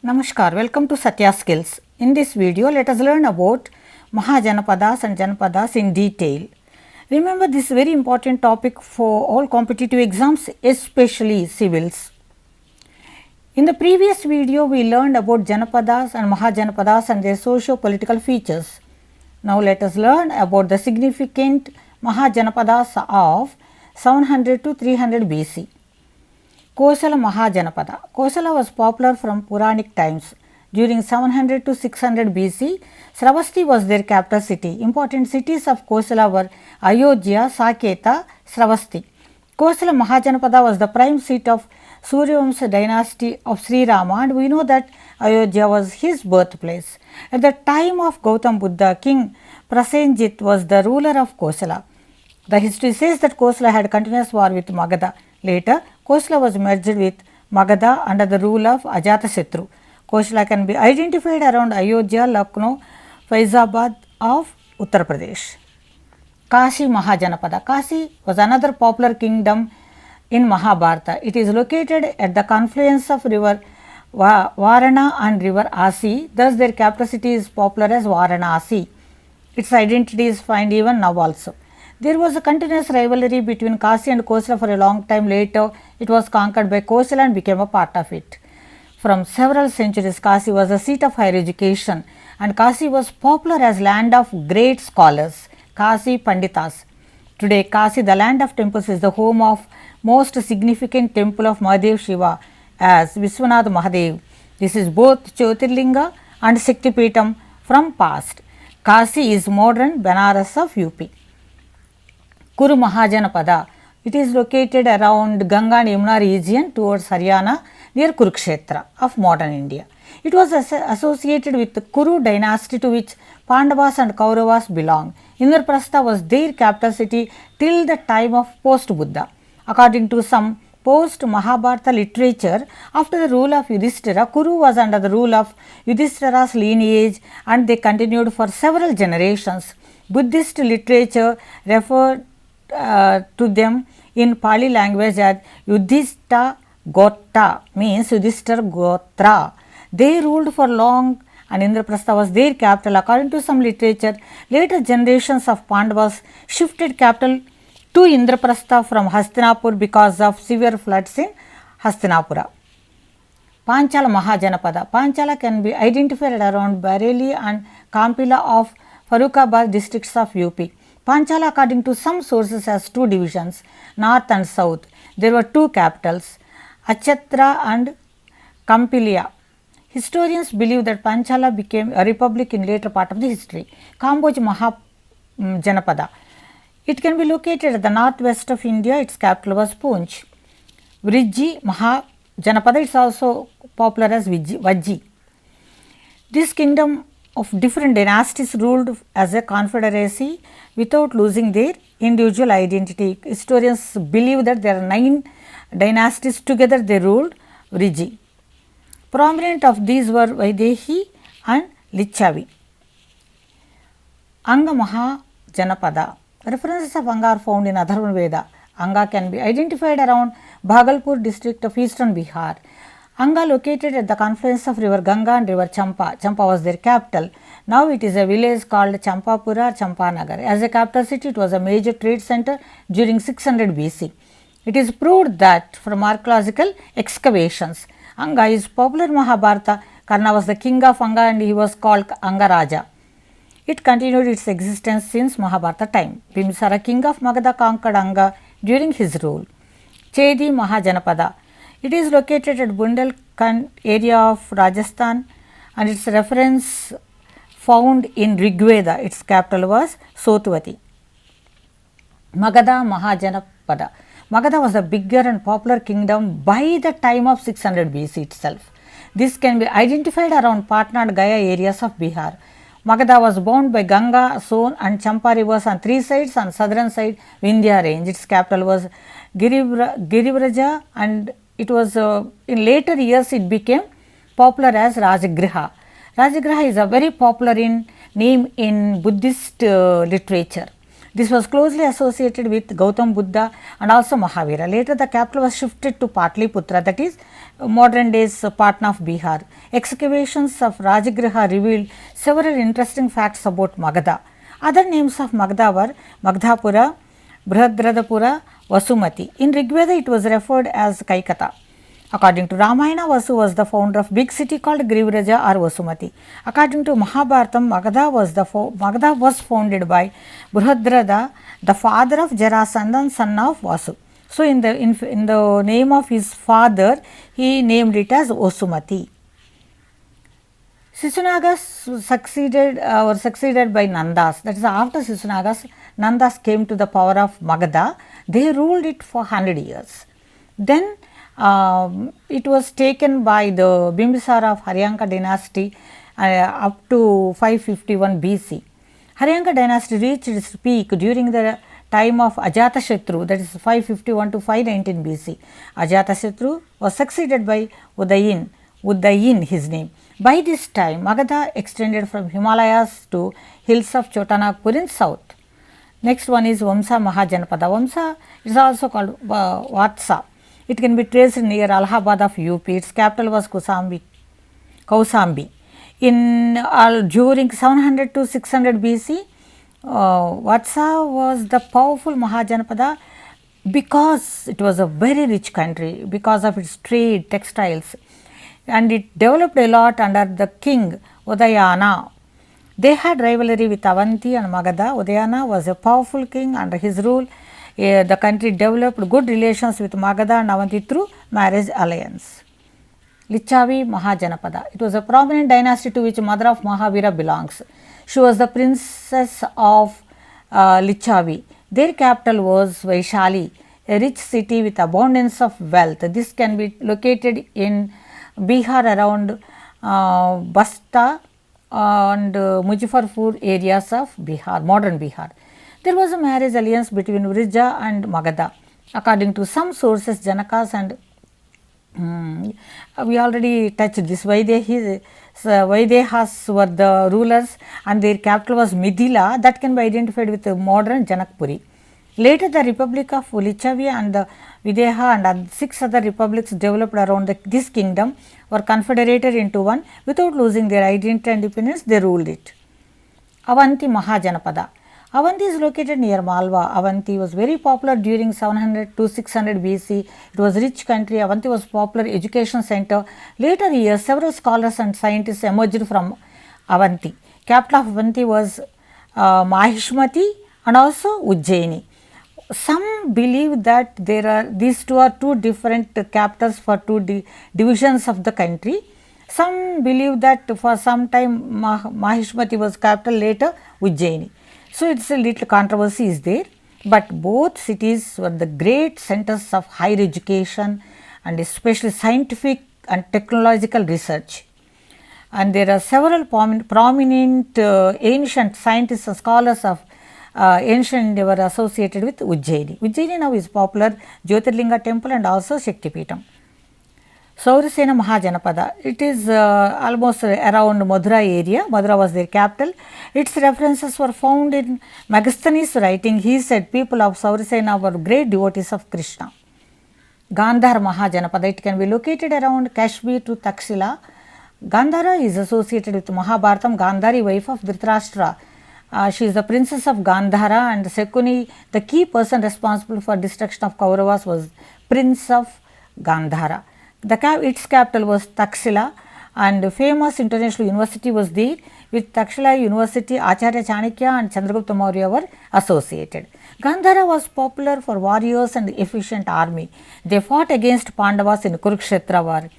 Namaskar, welcome to Satya Skills. In this video, let us learn about Maha Janapadas and Janapadas in detail. Remember, this is a very important topic for all competitive exams, especially civils. In the previous video, we learned about Janapadas and Mahajanapadas and their socio-political features. Now, let us learn about the significant Mahajanapadas of 700 to 300 BC. Kosala Mahajanapada. Kosala was popular from Puranic times. During 700 to 600 BC, Sravasti was their capital city. Important cities of Kosala were Ayodhya, Saketa, Sravasti. Kosala Mahajanapada was the prime seat of Suryavamsa dynasty of Sri Rama, and we know that Ayodhya was his birthplace. At the time of Gautam Buddha, King Prasenjit was the ruler of Kosala. The history says that Kosala had continuous war with Magadha. Later, Kosala was merged with Magadha under the rule of Ajatasatru. Kosala can be identified around Ayodhya, Lucknow, Faizabad of Uttar Pradesh. Kashi Mahajanapada. Kashi was another popular kingdom in Mahabharata. It is located at the confluence of river Varana and river Asi. Thus, their capital city is popular as Varanasi. Its identity is found even now also. There was a continuous rivalry between Kashi and Kosala for a long time. Later, it was conquered by Kosala and became a part of it. From several centuries, Kashi was a seat of higher education, and Kashi was popular as land of great scholars, Kashi Panditas. Today, Kashi, the land of temples, is the home of most significant temple of Mahadev Shiva as Vishwanath Mahadev. This is both Jyotirlinga and Shaktipeetham from past. Kashi is modern Banaras of UP. Kuru Mahajanapada. It is located around Ganga and Yamuna region towards Haryana near Kurukshetra of modern India. It was associated with the Kuru dynasty to which Pandavas and Kauravas belong. Indraprastha was their capital city till the time of post-Buddha. According to some post-Mahabharata literature, after the rule of Yudhishthira, Kuru was under the rule of Yudhishthira's lineage and they continued for several generations. Buddhist literature referred to them in Pali language as Yudhishthira Gotra, means Yudhishthira Gotra. They ruled for long and Indraprastha was their capital. According to some literature, later generations of Pandavas shifted capital to Indraprastha from Hastinapur because of severe floods in Hastinapura. Panchala Mahajanapada. Panchala can be identified around Bareilly and Kampila of Farrukhabad districts of UP. Panchala, according to some sources, has two divisions, north and south. There were two capitals, Achatra and Kampilia. Historians believe that Panchala became a republic in later part of the history. Cambodia Mahajanapada. It can be located at the northwest of India. Its capital was Poonch. Vriji Mahajanapada is also popular as Vajji. This kingdom of different dynasties ruled as a confederacy without losing their individual identity. Historians believe that there are 9 dynasties together they ruled Vriji. Prominent of these were Vaidehi and Lichavi. Anga Mahajanapada. References of Anga are found in Atharvana Veda. Anga can be identified around Bhagalpur district of eastern Bihar. Anga located at the confluence of river Ganga and river Champa. Champa was their capital. Now it is a village called Champapura, Champanagar. As a capital city, it was a major trade center during 600 BC. It is proved that from archaeological excavations, Anga is popular in Mahabharata. Karna was the king of Anga and he was called Angaraja. It continued its existence since Mahabharata time. Bimbisara, king of Magadha, conquered Anga during his rule. Chedi Mahajanapada. It is located at Bundelkhand area of Rajasthan and its reference found in Rigveda. Its capital was Sotvati. Magadha Mahajanapada. Magadha was a bigger and popular kingdom by the time of 600 BC itself. This can be identified around Patna and Gaya areas of Bihar. Magadha was bound by Ganga, Son and Champa rivers on 3 sides. On southern side, Vindhya range. Its capital was Girivraja and it was in later years it became popular as Rajagriha. Rajagriha is a very popular name in Buddhist literature. This was closely associated with Gautam Buddha and also Mahavira. Later the capital was shifted to Patliputra, that is modern days Patna of Bihar. Excavations of Rajagriha revealed several interesting facts about Magadha. Other names of Magadha were Magdhapura, Brihadradapura, Vasumati. In Rigveda it was referred as Kaikata. According to Ramayana, Vasu was the founder of big city called Grivaraja or Vasumati. According to Mahabharatam, Magadha was founded by Brihadrada, the father of Jarasandha, son of Vasu. So, in the name of his father, he named it as Vasumati. Sisunagas succeeded by Nandas. That is, after Sisunagas, Nandas came to the power of Magadha. They ruled it for 100 years. Then it was taken by the Bimbisara of Haryanka dynasty up to 551 BC. Haryanka dynasty reached its peak during the time of Ajatashatru, that is 551 to 519 BC. Ajatashatru was succeeded by Udayin his name. By this time, Magadha extended from Himalayas to hills of Chotanagpur in south. Next one is Omsa Mahajanapada. Omsa is also called Vatsa. It can be traced near Allahabad of UP. Its capital was Kausambi. During 700 to 600 BC, Vatsa was the powerful Mahajanapada because it was a very rich country because of its trade, textiles, and it developed a lot under the king Udayana. They had rivalry with Avanti and Magadha. Udayana was a powerful king. Under his rule, the country developed good relations with Magadha and Avanti through marriage alliance. Lichavi Mahajanapada. It was a prominent dynasty to which mother of Mahavira belongs. She was the princess of Lichavi. Their capital was Vaishali, a rich city with abundance of wealth. This can be located in Bihar around Basta and Muzaffarpur areas of Bihar, modern Bihar. There was a marriage alliance between Vrija and Magadha. According to some sources, Janakas and we already touched this, Vaidehas were the rulers and their capital was Midhila, that can be identified with the modern Janakpuri. Later the Republic of Lichavi and the Videha and 6 other republics developed around this kingdom were confederated into one. Without losing their identity and independence, they ruled it. Avanti Mahajanapada. Avanti is located near Malwa. Avanti was very popular during 700 to 600 BC. It was a rich country. Avanti was a popular education center. Later years, several scholars and scientists emerged from Avanti. Capital of Avanti was Mahishmati and also Ujjaini. Some believe that these two are two different capitals for two divisions of the country. Some believe that for some time Mahishmati was capital, later Ujjaini. So, it is a little controversy is there, but both cities were the great centers of higher education and especially scientific and technological research. And there are several prominent ancient scientists and scholars of ancient India were associated with Ujjaini. Ujjaini now is popular Jyotirlinga temple and also Shakti Peetham. Saurasena Mahajanapada. It is almost around Mathura area. Mathura was their capital. Its references were found in Megasthenes' writing. He said people of Saurasena were great devotees of Krishna. Gandhar Mahajanapada. It can be located around Kashmir to Takshila. Gandhara is associated with Mahabharatam, Gandhari, wife of Dhritarashtra. She is the princess of Gandhara, and Shakuni, the key person responsible for destruction of Kauravas, was prince of Gandhara. Its capital was Takshila, and famous international university was there. With Takshila University, Acharya Chanakya and Chandragupta Maurya were associated. Gandhara was popular for warriors and efficient army. They fought against Pandavas in Kurukshetra war.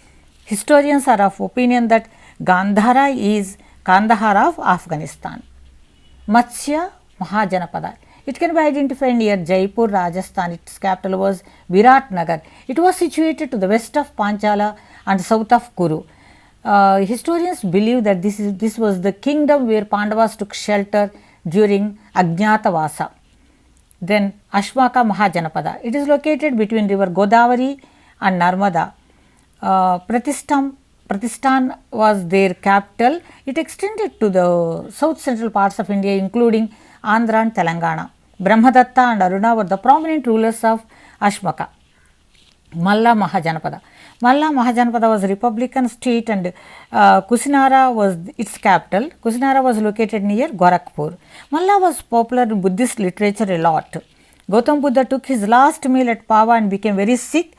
Historians are of opinion that Gandhara is Kandahar of Afghanistan. Matsya Mahajanapada. It can be identified near Jaipur, Rajasthan. Its capital was Viratnagar. It was situated to the west of Panchala and south of Kuru. Historians believe that this was the kingdom where Pandavas took shelter during Ajnatavasa. Then Ashmaka Mahajanapada. It is located between river Godavari and Narmada. Pratistan was their capital. It extended to the south central parts of India, including Andhra and Telangana. Brahmadatta and Aruna were the prominent rulers of Ashmaka. Malla Mahajanapada. Malla Mahajanapada was a republican state and Kusinara was its capital. Kusinara was located near Gorakhpur. Malla was popular in Buddhist literature a lot. Gautam Buddha took his last meal at Pava and became very sick,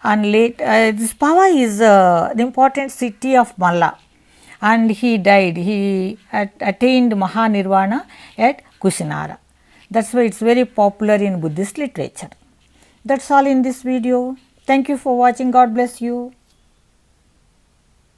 and this Pava is the important city of Malla, and he died. He attained Mahanirvana at Kusinara. That is why it is very popular in Buddhist literature. That is all in this video. Thank you for watching. God bless you.